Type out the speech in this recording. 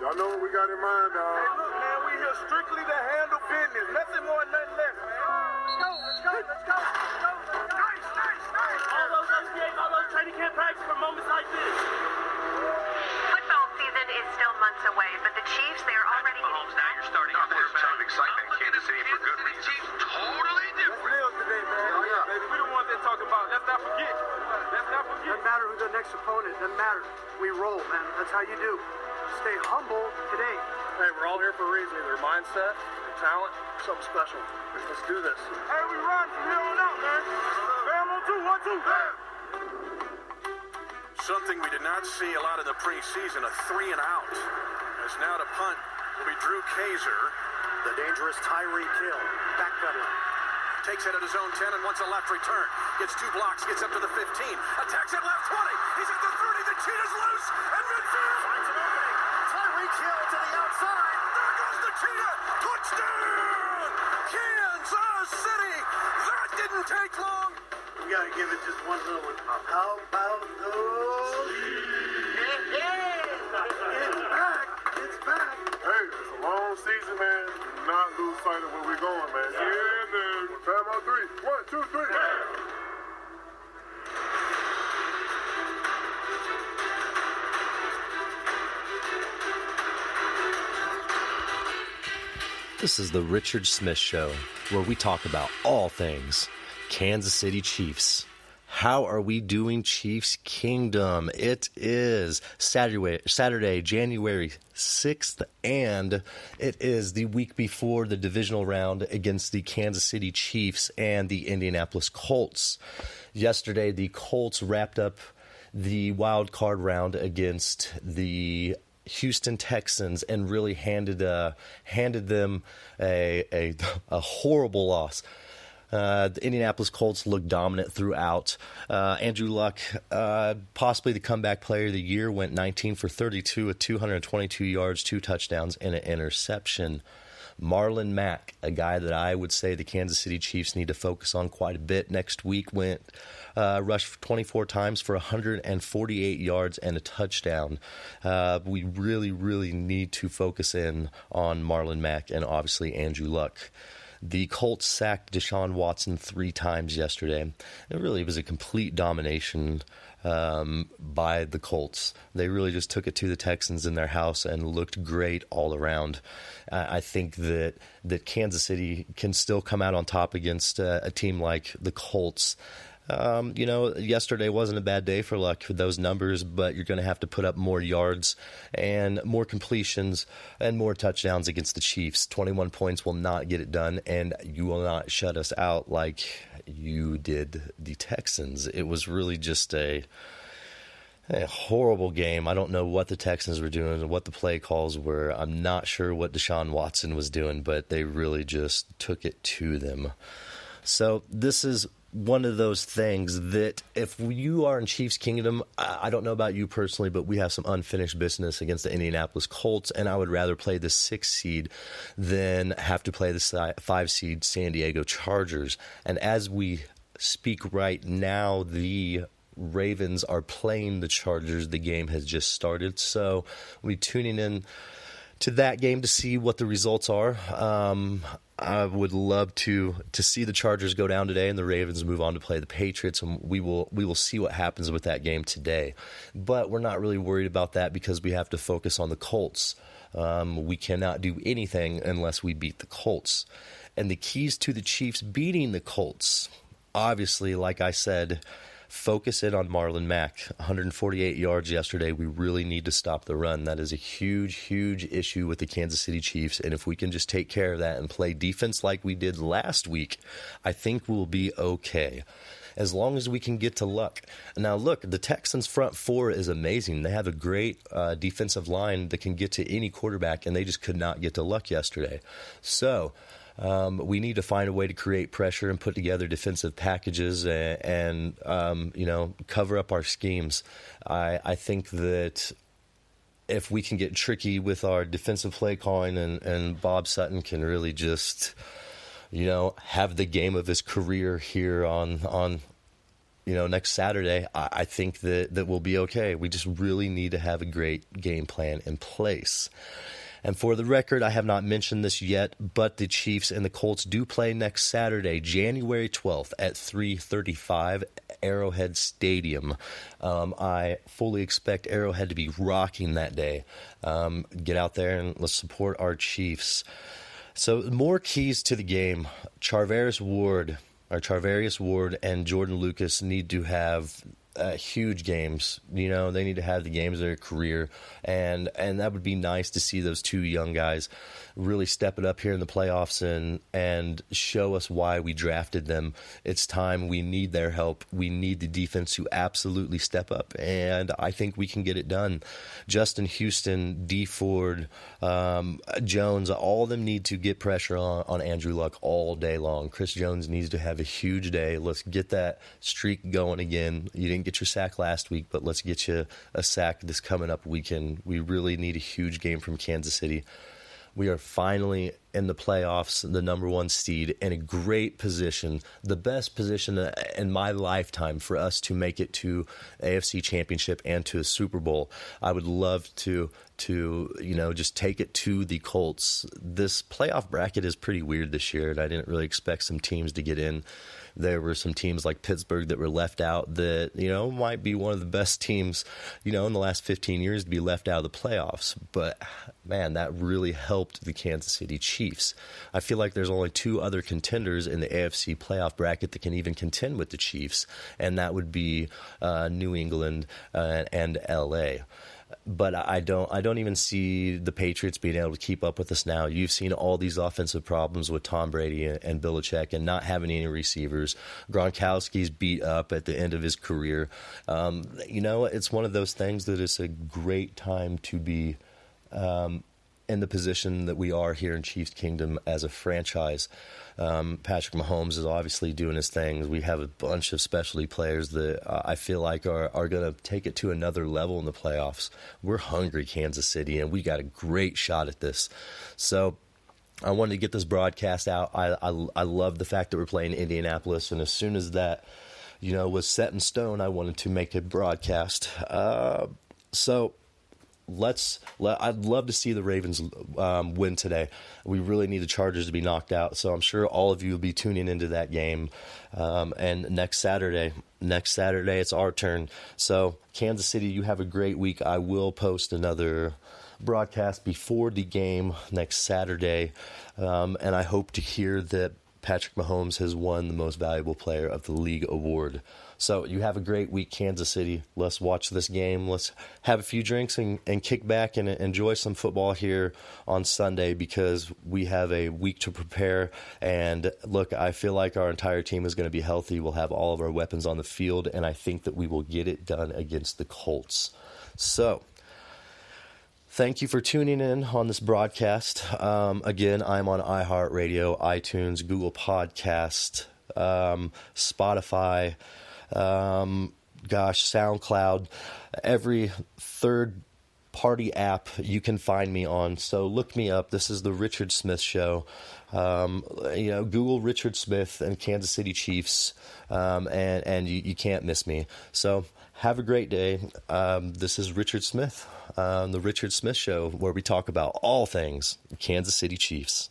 Y'all know what we got in mind, dog. Hey, look, man, we here strictly to handle business. Nothing more, nothing less, man. Let's go. Nice. All those OTAs, all those training camp practice for moments like this. Football season is still months away, but the Chiefs, they are already getting... Now you're starting to There's a ton of excitement in Kansas City for good reason. Chiefs totally Let's different. live today, man. Oh, yeah. Baby, we the ones that talk about. Let's not forget. Doesn't matter who the next opponent. Doesn't matter. We roll, man. That's how you do. Stay humble today. Hey, we're all here for a reason. Either mindset, talent, something special. Let's do this. Hey, we run from here on out, man. Bam on 2, 1, 2, bam. Something we did not see a lot in the preseason, a 3 and out. As now to punt will be Drew Kaiser. The dangerous Tyreek Hill, backpedaling. Takes it at his own 10 and wants a left return. Gets 2 blocks, gets up to the 15. Attacks at left 20. He's at the 30. The cheetah's loose. And midfield. Finds an opening. Tyreek Hill to the outside. There goes the cheetah. Touchdown! Kansas City. That didn't take long. We got to give it just one little one. How about those? It's back. Hey, it's a long season, man. Do not lose sight of where we're going, man. Yeah, man. Bam on 3. 1, 2, 3. This is the Richard Smith Show, where we talk about all things Kansas City Chiefs. How are we doing, Chiefs Kingdom? It is Saturday, January 6th, and it is the week before the divisional round against the Kansas City Chiefs and the Indianapolis Colts. Yesterday, the Colts wrapped up the wild card round against the Houston Texans and really handed them a horrible loss. The Indianapolis Colts looked dominant throughout. Andrew Luck, possibly the comeback player of the year, went 19 for 32 with 222 yards, 2 touchdowns, and an interception. Marlon Mack, a guy that I would say the Kansas City Chiefs need to focus on quite a bit next week, rushed 24 times for 148 yards and a touchdown. We really, really need to focus in on Marlon Mack and obviously Andrew Luck. The Colts sacked Deshaun Watson 3 times yesterday. It really was a complete domination by the Colts. They really just took it to the Texans in their house and looked great all around. I think that Kansas City can still come out on top against a team like the Colts. Yesterday wasn't a bad day for Luck for those numbers, but you're going to have to put up more yards and more completions and more touchdowns against the Chiefs. 21 points will not get it done, and you will not shut us out like you did the Texans. It was really just a horrible game. I don't know what the Texans were doing and what the play calls were. I'm not sure what Deshaun Watson was doing, but they really just took it to them. So this is one of those things that if you are in Chiefs Kingdom, I don't know about you personally, but we have some unfinished business against the Indianapolis Colts, and I would rather play the 6th seed than have to play the 5 seed San Diego Chargers. And as we speak right now, the Ravens are playing the Chargers. The game has just started, so we'll be tuning in to that game to see what the results are. I would love to see the Chargers go down today and the Ravens move on to play the Patriots, and we will see what happens with that game today. But we're not really worried about that because we have to focus on the Colts. We cannot do anything unless we beat the Colts. And the keys to the Chiefs beating the Colts, obviously, like I said, focus in on Marlon Mack. 148 yards yesterday. We really need to stop the run. That is a huge, huge issue with the Kansas City Chiefs. And if we can just take care of that and play defense like we did last week, I think we'll be okay. As long as we can get to Luck. Now, look, the Texans' front 4 is amazing. They have a great defensive line that can get to any quarterback, and they just could not get to Luck yesterday. So we need to find a way to create pressure and put together defensive packages and cover up our schemes. I think that if we can get tricky with our defensive play calling and Bob Sutton can really just, have the game of his career here on next Saturday, I think that we'll be okay. We just really need to have a great game plan in place. And for the record, I have not mentioned this yet, but the Chiefs and the Colts do play next Saturday, January 12th at 3:35, Arrowhead Stadium. I fully expect Arrowhead to be rocking that day. Get out there and let's support our Chiefs. So more keys to the game. Charvarius Ward and Jordan Lucas need to have huge games. They need to have the games of their career, and that would be nice to see those two young guys really step it up here in the playoffs and show us why we drafted them. It's time. We need their help. We need the defense to absolutely step up, and I think we can get it done. Justin Houston, D. Ford, Jones, all of them need to get pressure on Andrew Luck all day long. Chris Jones needs to have a huge day. Let's get that streak going again. You didn't get your sack last week, but let's get you a sack this coming up weekend. We really need a huge game from Kansas City. We are finally in the playoffs, the number one seed, in a great position, the best position in my lifetime for us to make it to AFC Championship and to a Super Bowl. I would love to just take it to the Colts. This playoff bracket is pretty weird this year, and I didn't really expect some teams to get in. There were some teams like Pittsburgh that were left out that, might be one of the best teams, in the last 15 years to be left out of the playoffs. But, man, that really helped the Kansas City Chiefs. I feel like there's only two other contenders in the AFC playoff bracket that can even contend with the Chiefs, and that would be New England and L.A., but I don't even see the Patriots being able to keep up with us now. You've seen all these offensive problems with Tom Brady and Belichick and not having any receivers. Gronkowski's beat up at the end of his career. It's one of those things that it's a great time to be in the position that we are here in Chiefs Kingdom as a franchise. Patrick Mahomes is obviously doing his thing. We have a bunch of specialty players that I feel like are going to take it to another level in the playoffs. We're hungry, Kansas City, and we got a great shot at this. So I wanted to get this broadcast out. I love the fact that we're playing Indianapolis, and as soon as that was set in stone, I wanted to make a broadcast. I'd love to see the Ravens win today. We really need the Chargers to be knocked out, so I'm sure all of you will be tuning into that game. And next Saturday, it's our turn. So Kansas City, you have a great week. I will post another broadcast before the game next Saturday, and I hope to hear that Patrick Mahomes has won the Most Valuable Player of the League award. So you have a great week, Kansas City. Let's watch this game. Let's have a few drinks and kick back and enjoy some football here on Sunday, because we have a week to prepare. And look, I feel like our entire team is going to be healthy. We'll have all of our weapons on the field, and I think that we will get it done against the Colts. So thank you for tuning in on this broadcast. Again, I'm on iHeartRadio, iTunes, Google Podcast, Spotify, SoundCloud, every third-party app you can find me on. So look me up. This is the Richard Smith Show. Google Richard Smith and Kansas City Chiefs, and you can't miss me. So have a great day. This is Richard Smith, the Richard Smith Show, where we talk about all things Kansas City Chiefs.